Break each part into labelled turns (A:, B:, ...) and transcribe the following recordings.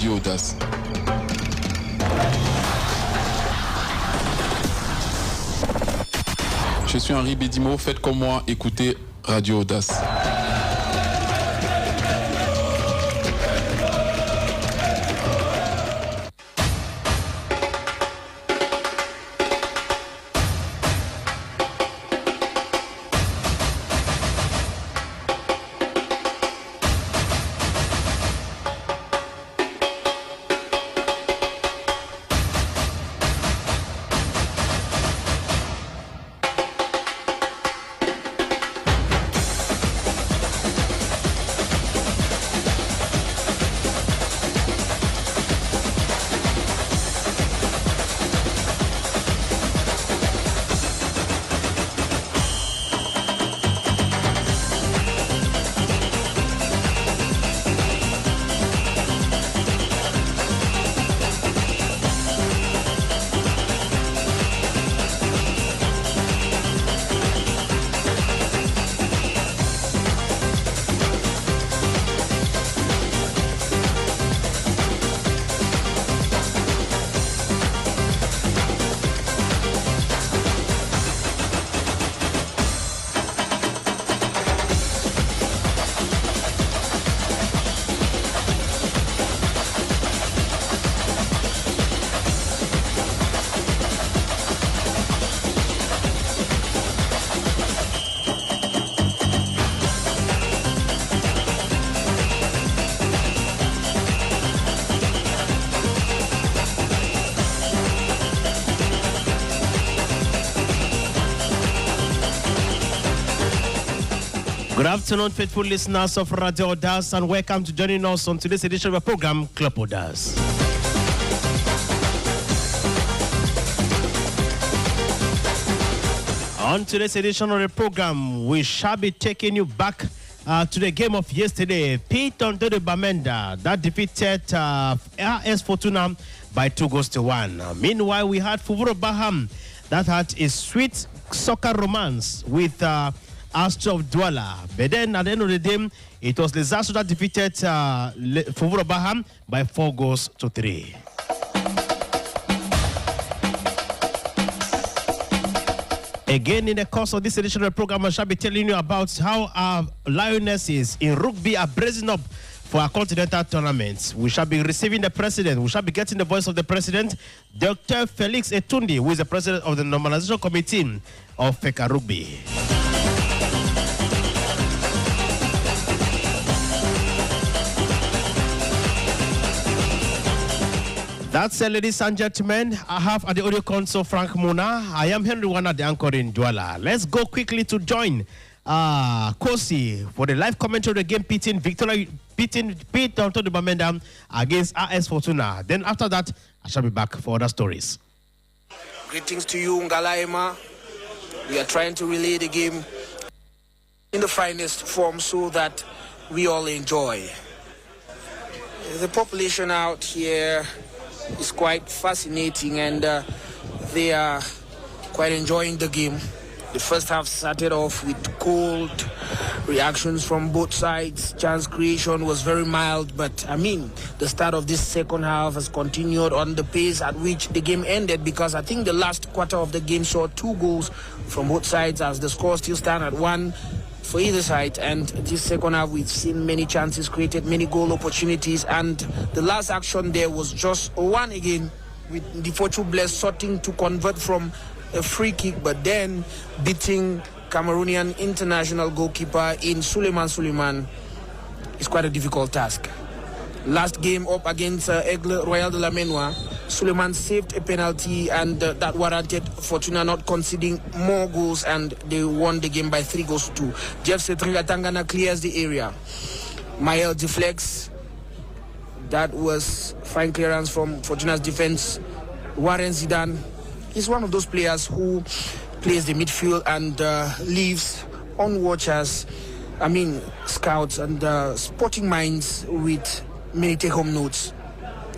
A: Radio Audace. Je suis Henri Bédimo, faites comme moi, écoutez Radio Audace.
B: Good afternoon, faithful listeners of Radio Audace, and welcome to joining us on today's edition of our program, Club Audace. On today's edition of the program, we shall be taking you back to the game of yesterday. Pete on the Bamenda that defeated AS Fortuna by 2-1. Meanwhile, we had Fuvuro Baham that had a sweet soccer romance with Astro of Douala. But then at the end of the day, it was Lezaso that defeated Fuvuro Baham by 4-3. Again, in the course of this edition of the program, I shall be telling you about how our Lionesses in rugby are bracing up for our continental tournament. We shall be receiving the president. We shall be getting the voice of the president, Dr. Felix Etundi, who is the president of the Normalization Committee of FECA Rugby. That's it, ladies and gentlemen. I have at the audio console Frank Muna. I am Henry Wana, the anchor in Douala. Let's go quickly to join Kosi for the live commentary of the game pitting Pete Antonio Bamenda against AS Fortuna. Then after that, I shall be back for other stories.
C: Greetings to you, Ngalaima. We are trying to relay the game in the finest form so that we all enjoy. The population out here is quite fascinating, and they are quite enjoying the game. The first half started off with cold reactions from both sides. Chance creation was very mild, but I mean, the start of this second half has continued on the pace at which the game ended, because I think the last quarter of the game saw 2 goals from both sides as the score still stands at 1 for either side. And this second half, we've seen many chances created, many goal opportunities, and the last action there was just one again, with the fortune blessed sorting to convert from a free kick, but then beating Cameroonian international goalkeeper in Suleiman is quite a difficult task. Last game up against Aigle Royal de la Menoir, Suleiman saved a penalty, and that warranted Fortuna not conceding more goals, and they won the game by 3-2. Jeff Setriga Tangana clears the area. Mael deflects. That was fine clearance from Fortuna's defense. Warren Zidane is one of those players who plays the midfield and leaves on watchers, scouts and sporting minds with many take-home notes.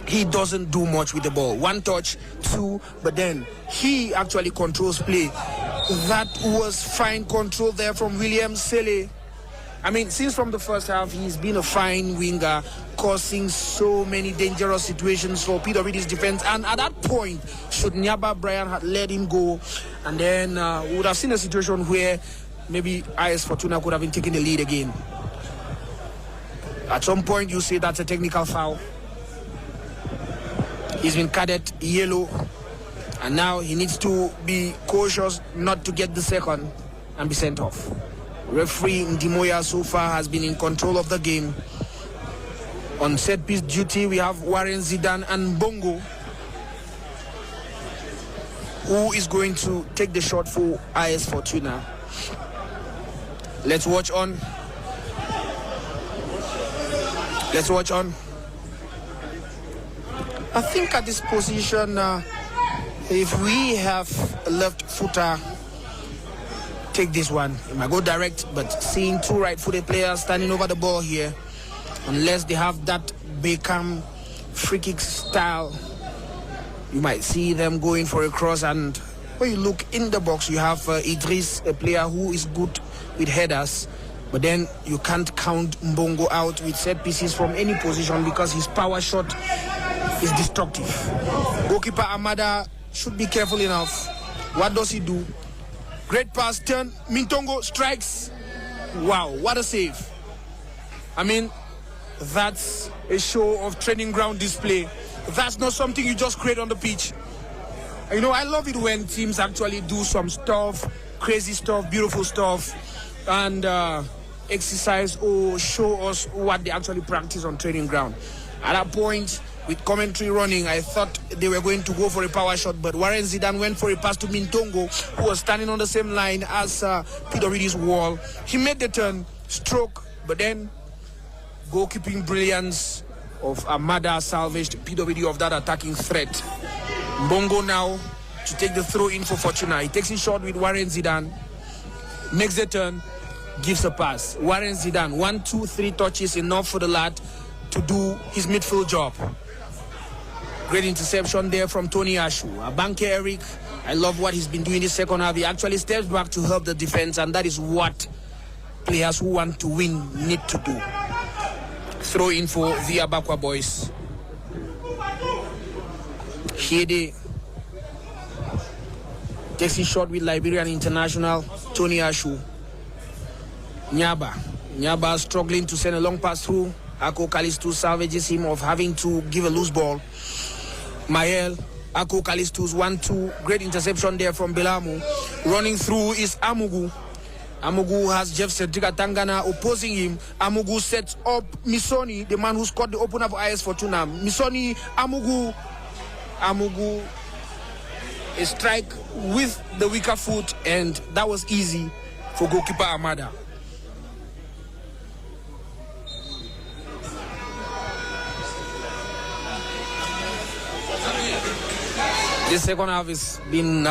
C: He doesn't do much with the ball. 1 touch, 2, but then he actually controls play. That was fine control there from William Sele. I mean, since from the first half, he's been a fine winger, causing so many dangerous situations for PWD's defense. And at that point, should Nyaba Brian had let him go, and then we would have seen a situation where maybe AS Fortuna could have been taking the lead again. At some point, you say that's a technical foul. He's been carded yellow, and now he needs to be cautious not to get the second and be sent off. Referee Ndimoya so far has been in control of the game. On set piece duty, we have Warren Zidane and Bongo, who is going to take the shot for AS Fortuna. Let's watch on. Let's watch on. I think at this position, if we have a left footer, take this one. It might go direct, but seeing two right-footed players standing over the ball here, unless they have that Beckham free kick style, you might see them going for a cross. And when you look in the box, you have Idris, a player who is good with headers, but then you can't count Mbongo out with set pieces from any position because his power shot is destructive. Goalkeeper Amada should be careful enough. What does he do? Great pass, turn, Mintongo strikes. Wow, what a save. I mean, that's a show of training ground display. That's not something you just create on the pitch. You know, I love it when teams actually do some stuff, crazy stuff, beautiful stuff, and exercise or show us what they actually practice on training ground. At that point, with commentary running, I thought they were going to go for a power shot, but Warren Zidane went for a pass to Mintongo, who was standing on the same line as PWD's wall. He made the turn, stroke, but then goalkeeping brilliance of Amada salvaged PWD of that attacking threat. Bongo now to take the throw in for Fortuna. He takes his shot with Warren Zidane, makes the turn, gives a pass. Warren Zidane, 1, 2, 3 touches, enough for the lad to do his midfield job. Great interception there from Tony Ashu. Abanke Eric, I love what he's been doing this second half. He actually steps back to help the defense, and that is what players who want to win need to do. Throw in for the Abakwa boys. Hede takes his shot with Liberian international Tony Ashu. Nyaba struggling to send a long pass through. Ako Kalistu salvages him of having to give a loose ball. Mael, Ako Kalistu's 1-2. Great interception there from Belamu. Running through is Amugu. Amugu has Jeff Cedric Tangana opposing him. Amugu sets up Misoni, the man who scored the opener for AS Fortuna. Misoni, Amugu, a strike with the weaker foot, and that was easy for goalkeeper Amada. This second half has been,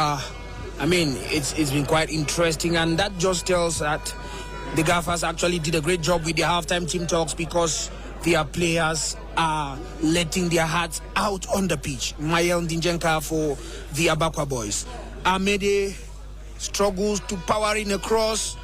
C: it's been quite interesting, and that just tells that the Gaffers actually did a great job with the halftime team talks, because their players are letting their hearts out on the pitch. Mayel Ndinjenka for the Abakwa boys. Amede struggles to power in a cross,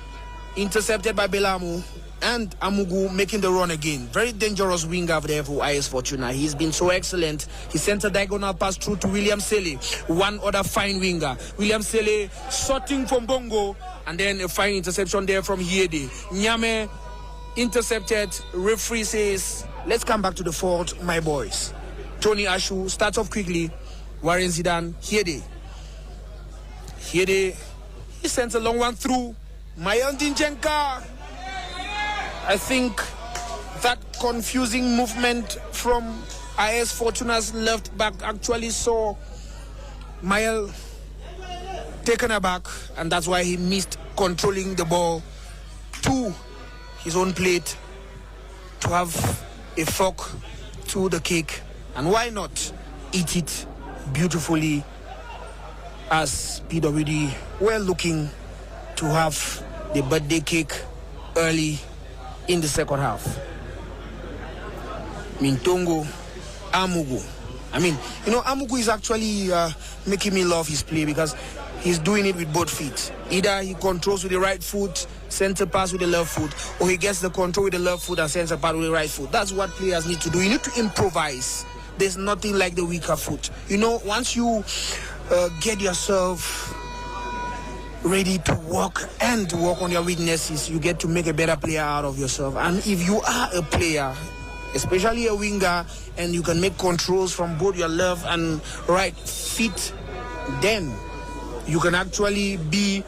C: intercepted by Belamu, and Amugu making the run again. Very dangerous winger there for AS Fortuna. He's been so excellent. He sent a diagonal pass through to William Sele, one other fine winger. William Sele sorting from Bongo, and then a fine interception there from Hiede. Nyame intercepted. Referee says, let's come back to the fault, my boys. Tony Ashu starts off quickly. Warren Zidane, Hiede, he sends a long one through. Mayel Ndinjenka. I think that confusing movement from AS Fortuna's left back actually saw Mayel taken aback, and that's why he missed controlling the ball to his own plate to have a fork to the cake. And why not eat it beautifully, as PWD were looking to have the birthday cake early in the second half. Mintongo, Amugu. Amugu is actually making me love his play, because he's doing it with both feet. Either he controls with the right foot, center pass with the left foot, or he gets the control with the left foot and sends a pass with the right foot. That's what players need to do. You need to improvise. There's nothing like the weaker foot. You know, once you get yourself ready to work on your weaknesses, you get to make a better player out of yourself. And if you are a player, especially a winger, and you can make controls from both your left and right feet, then you can actually be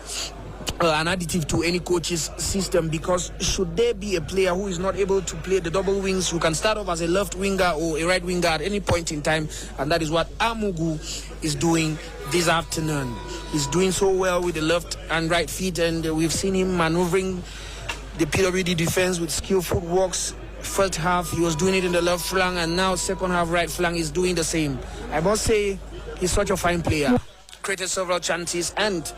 C: an additive to any coach's system, because should there be a player who is not able to play the double wings, you can start off as a left winger or a right winger at any point in time, and that is what Amugu is doing this afternoon. He's doing so well with the left and right feet, and we've seen him maneuvering the PWD defense with skillful works. First half he was doing it in the left flank, and now second half right flank is doing the same. I must say he's such a fine player. Created several chances, and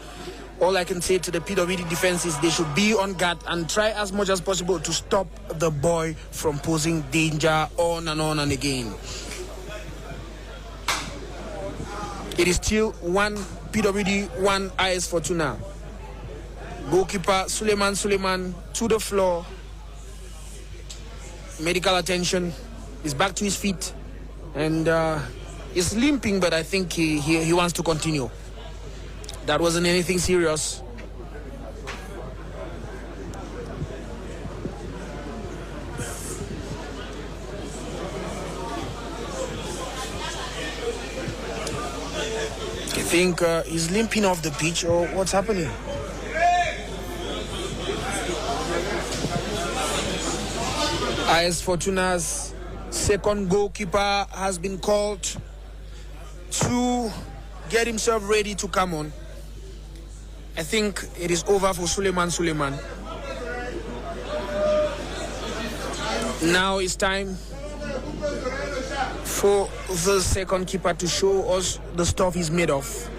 C: all I can say to the PWD defense is they should be on guard and try as much as possible to stop the boy from posing danger on and again. It is still 1 PWD, 1 AS Fortuna. Goalkeeper Suleiman to the floor. Medical attention. He's back to his feet, and he's limping, but I think he wants to continue. That wasn't anything serious. I think he's limping off the pitch, or what's happening? AS Fortuna's second goalkeeper has been called to get himself ready to come on. I think it is over for Suleiman. Now it's time for the second keeper to show us the stuff he's made of.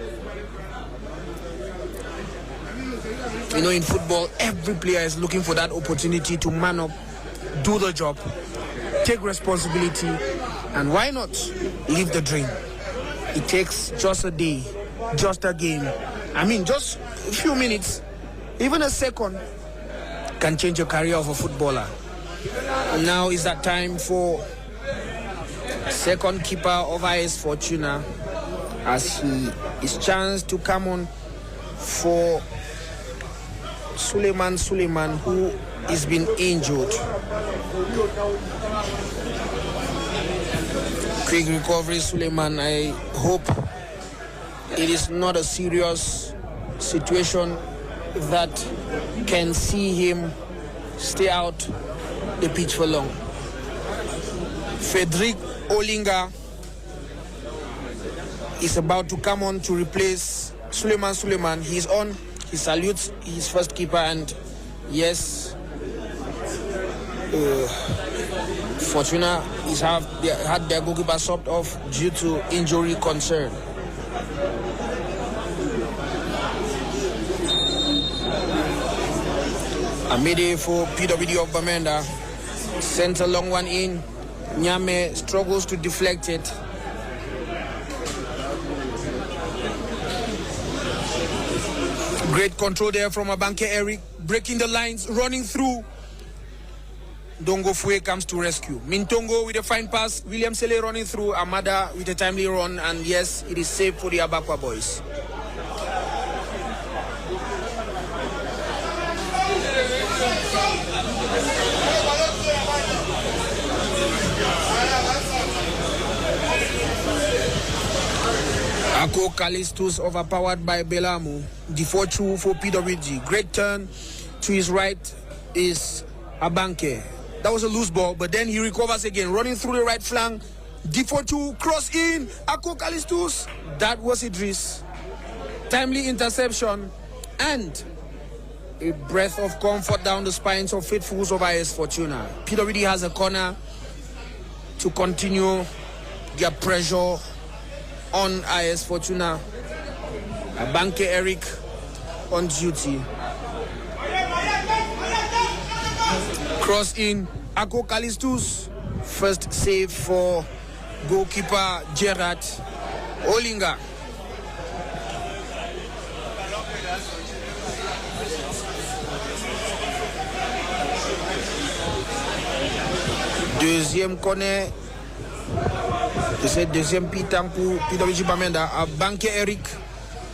C: You know, in football, every player is looking for that opportunity to man up, do the job, take responsibility, and why not live the dream? It takes just a day, just a game. I mean, just a few minutes, even a second, can change the career of a footballer. And now is that time for second keeper of AS Fortuna, as he is chance to come on for Suleiman, who is been injured. Quick recovery, Suleiman. I hope it is not a serious situation that can see him stay out the pitch for long. Frederick Olinga is about to come on to replace Suleiman. He's on. He salutes his first keeper, and yes, Fortuna had their goalkeeper subbed off due to injury concern. Amede for PWD of Bamenda. Sent a long one in. Nyame struggles to deflect it. Great control there from Abanke Eric. Breaking the lines, running through. Dongo Fue comes to rescue. Mintongo with a fine pass. William Sele running through. Amada with a timely run. And yes, it is safe for the Abakwa boys. Ako Kalistus overpowered by Belamu. D4-2 for PWG. Great turn to his right is Abanke. That was a loose ball, but then he recovers again, running through the right flank. D4-2, cross in. Ako Kalistus. That was Idris. Timely interception and a breath of comfort down the spines of faithfuls of AS Fortuna. PWD has a corner to continue their pressure on AS Fortuna. Abanke Eric on duty. Cross in. Ako Kalistus. First save for goalkeeper Gerard Olinga. Deuxième corner. C'est deuxième pitan pour PWG Bamenda. A Banke Eric.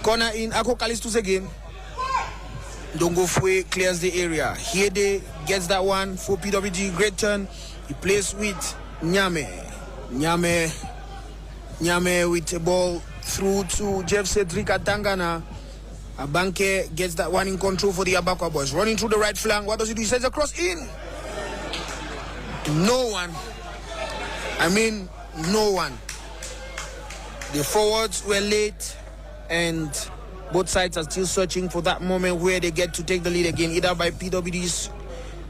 C: Corner in Ako Kalistus again. Dongo Fue clears the area. Hiede gets that one for PWG. Great turn. He plays with Nyame. Nyame with the ball through to Jeff Cedric Atangana. Abanke gets that one in control for the Abakwa boys. Running through the right flank. What does he do? He sends a cross in. No one. No one. The forwards were late and both sides are still searching for that moment where they get to take the lead again, either by PWD's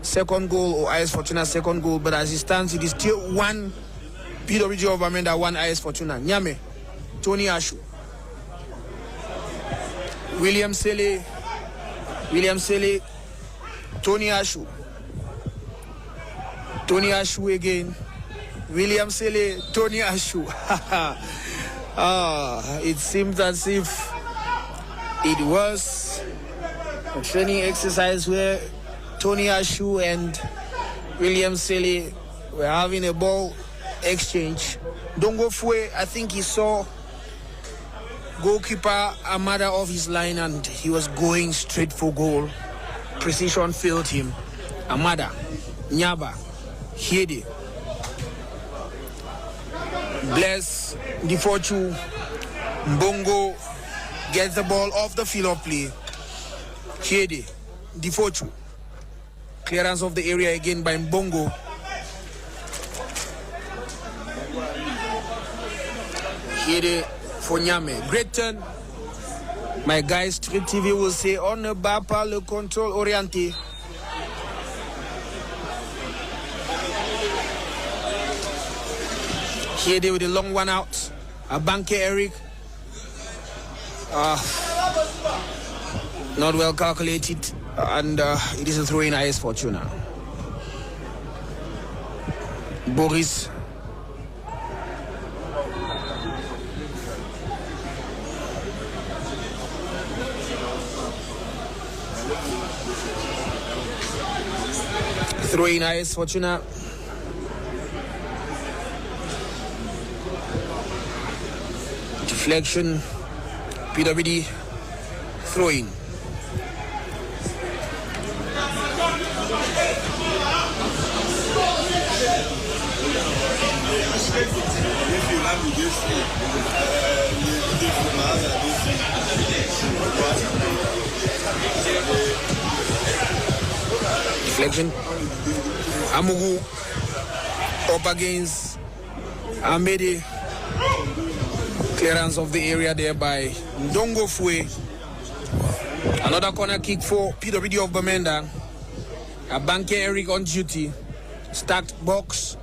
C: second goal or IS Fortuna's second goal. But as it stands, it is still one PWG of Amenda, one IS Fortuna. Nyame, Tony Ashu, William Sele, Tony Ashu again, William Sele, Tony Ashu. It seems as if it was a training exercise where Tony Ashu and William Sele were having a ball exchange. Dongo Fue, I think he saw goalkeeper Amada off his line and he was going straight for goal. Precision failed him. Amada, Nyaba, Hede, Bless, Difochu, Mbongo gets the ball off the field of play. Hede, Difochu. Clearance of the area again by Mbongo. Hede for Nyame. Great turn. My guys, Street TV will say, on ne bat pas le contrôle orienté. Hede with a long one out. Abanke Eric. Not well calculated. And it is a throw in IS Fortuna. Boris. Throw in IS Fortuna. Deflection. PWD. Throw in. Deflection. Amugu up against Amede. Clearance of the area there by Ndongo Fue. Another corner kick for PWD of Bamenda. Abanke Eric on duty. Stacked box.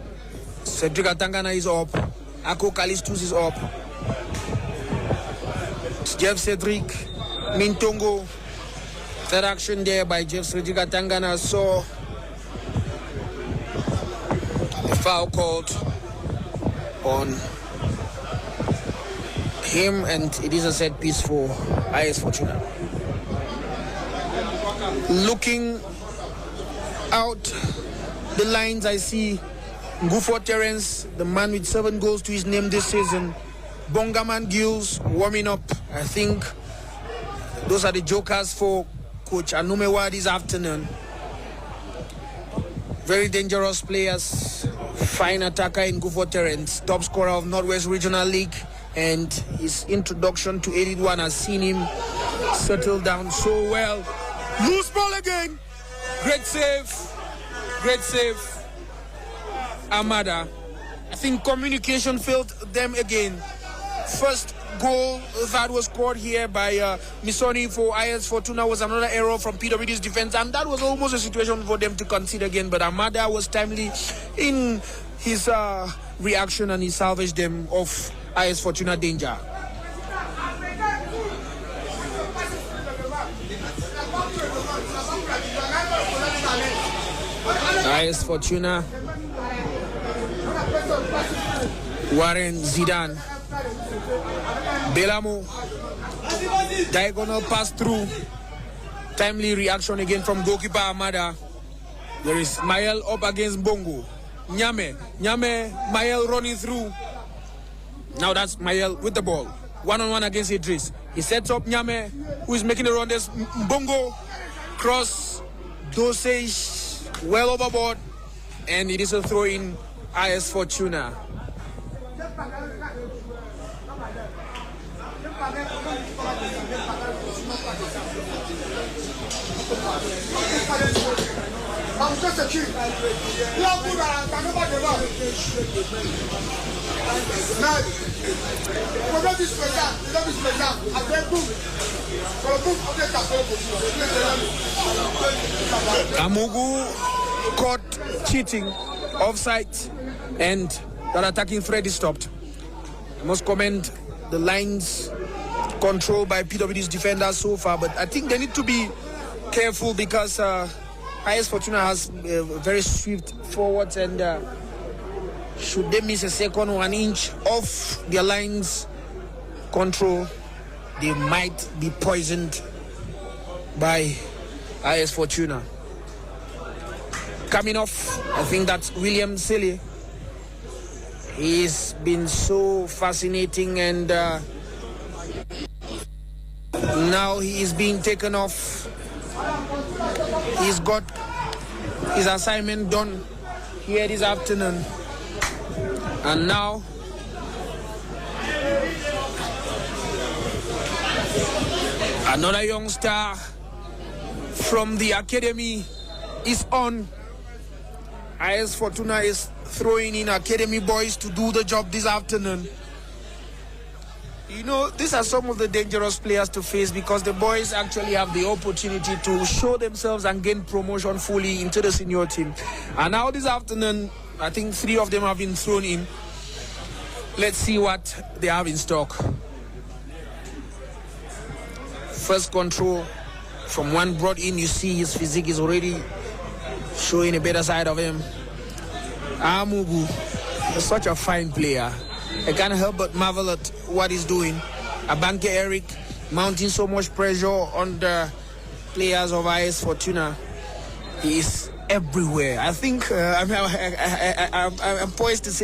C: Cedric Atangana is up. Ako Kalistus is up. Jeff Cedric Mintongo. Third action there by Jeff Cedric Atangana. Saw a foul called on him, and it is a set piece for IS Fortuna. Looking out the lines, I see Ngufo Terence, the man with 7 goals to his name this season. Bongaman Gills warming up. I think those are the jokers for Coach Anumewa this afternoon. Very dangerous players. Fine attacker in Ngufo Terence, top scorer of Northwest Regional League, and his introduction to 81 has seen him settle down so well. Loose ball again. Great save. Great save. Amada. I think communication failed them again. First goal that was scored here by Misoni for IS Fortuna was another error from PWD's defense, and that was almost a situation for them to concede again, but Amada was timely in his reaction and he salvaged them of IS Fortuna danger. IS Fortuna. Warren Zidane. Belamo. Diagonal pass through. Timely reaction again from goalkeeper Amada. There is Mael up against Bongo. Nyame, Mael running through. Now that's Mael with the ball. One-on-one against Idris. He sets up Nyame, who is making a run. There's Mbongo, cross, dosage, well overboard. And it is a throw in AS Fortuna. Amugu caught cheating, offside, and that attacking threat is stopped. I must commend the lines controlled by PWD's defenders so far, but I think they need to be careful because AS Fortuna has very swift forwards, and should they miss a second 1 inch off their lines control, they might be poisoned by AS Fortuna. Coming off, I think that's William Silly. He's been so fascinating, and now he is being taken off. He's got his assignment done here this afternoon. And now another youngster from the academy is on. AS Fortuna is throwing in academy boys to do the job this afternoon. You know, these are some of the dangerous players to face because the boys actually have the opportunity to show themselves and gain promotion fully into the senior team. And now this afternoon, I think 3 of them have been thrown in. Let's see what they have in stock. First control from one brought in. You see his physique is already showing a better side of him. Amugu is such a fine player. I can't help but marvel at what he's doing. Abanke Eric mounting so much pressure on the players of AS Fortuna. He is everywhere. I think I'm poised to say